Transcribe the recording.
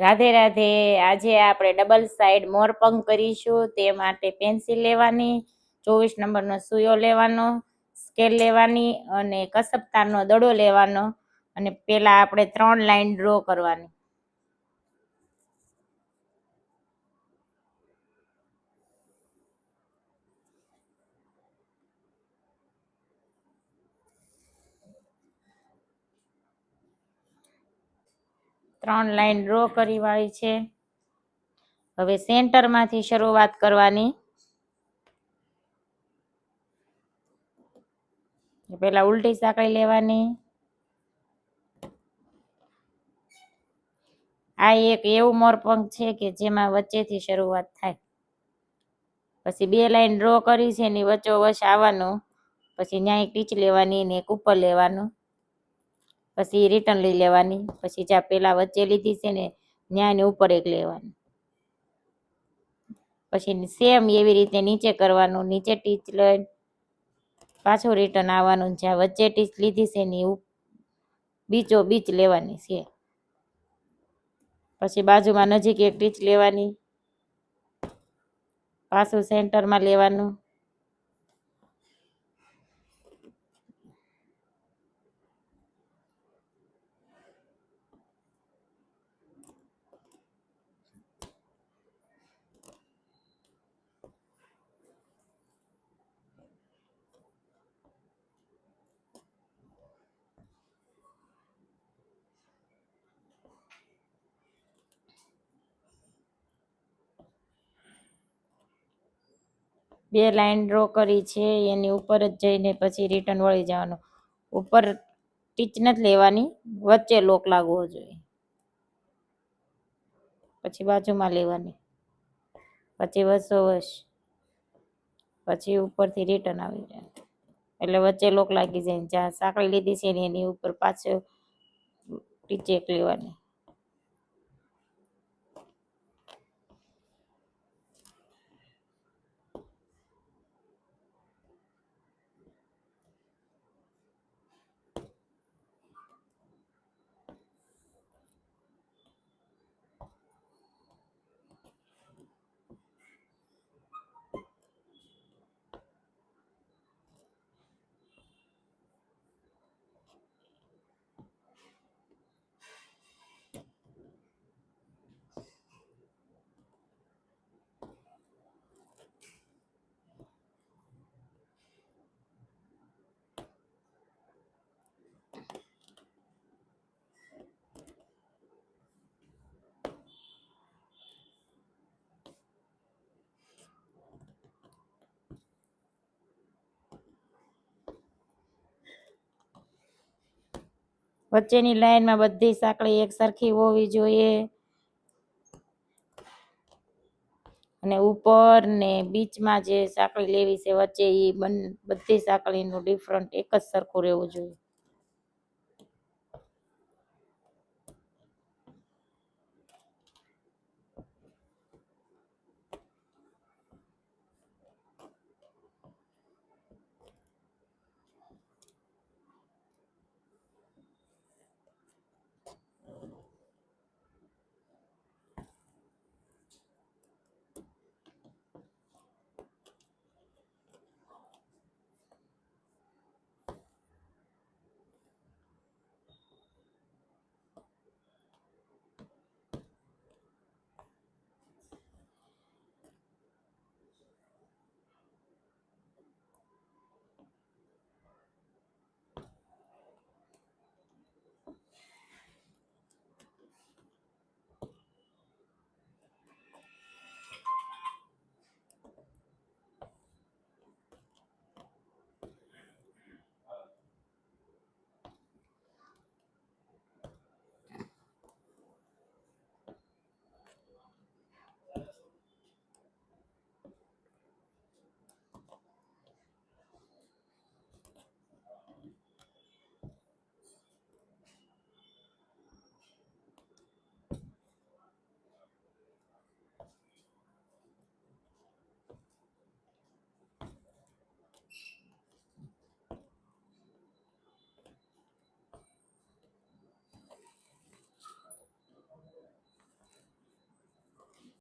રાધે રાધે. આજે આપણે double side મોરપંખ કરીશું. તે માટે પેન્સિલ લેવાની, 24 નંબરનો સુયો લેવાનો, સ્કેલ લેવાની અને કસબતાનો દડો લેવાનો અને પેલા આપણે 3 લાઈન ડ્રો કરવાની. ત્રણ લાઈન ડ્રો કરી વાળી છે. હવે સેન્ટરમાંથી શરૂઆત કરવાની. પેલા ઉલટી સાંકળી લેવાની. આ એક એવું મોરપંખ છે કે જેમાં વચ્ચેથી શરૂઆત થાય. પછી 2 લાઈન ડ્રો કરી છે એની વચ્ચોવચ આવવાનું. પછી ન્યા એક ટીચ લેવાની ને એક ઉપર લેવાનું. પછી રિટર્ન લઈ લેવાની. પછી જ્યાં પેલા વચ્ચે લીધી છે ને ન્યા ને ઉપર એક લેવાની. પછી સેમ એવી રીતે નીચે કરવાનું. નીચે ટીચ લઈ પાછું રિટર્ન આવવાનું. જ્યાં વચ્ચે ટીચ લીધી છે એની બીચો બીચ લેવાની છે. પછી બાજુમાં નજીક એક ટીચ લેવાની. પાછું સેન્ટરમાં લેવાનું. બે લાઈન ડ્રો કરી છે એની ઉપર જ જઈને પછી રિટર્ન વળી જવાનું. ઉપર ટીચ નથી લેવાની, વચ્ચે લોક લાગવો જોઈએ. પછી બાજુમાં લેવાની. પછી વચ્ચોવચ. પછી ઉપરથી રિટર્ન આવી જાય એટલે વચ્ચે લોક લાગી જાય. જ્યાં સાંકળી લીધી છે ને એની ઉપર પાછો ટીચ એક લેવાની. વચ્ચેની લાઈનમાં બધી સાંકળી એક સરખી હોવી જોઈએ અને ઉપર ને બીચમાં જે સાંકળી લેવી છે વચ્ચે એ બધી સાંકળીનું ડિફરન્ટ એક જ સરખું રહેવું જોઈએ.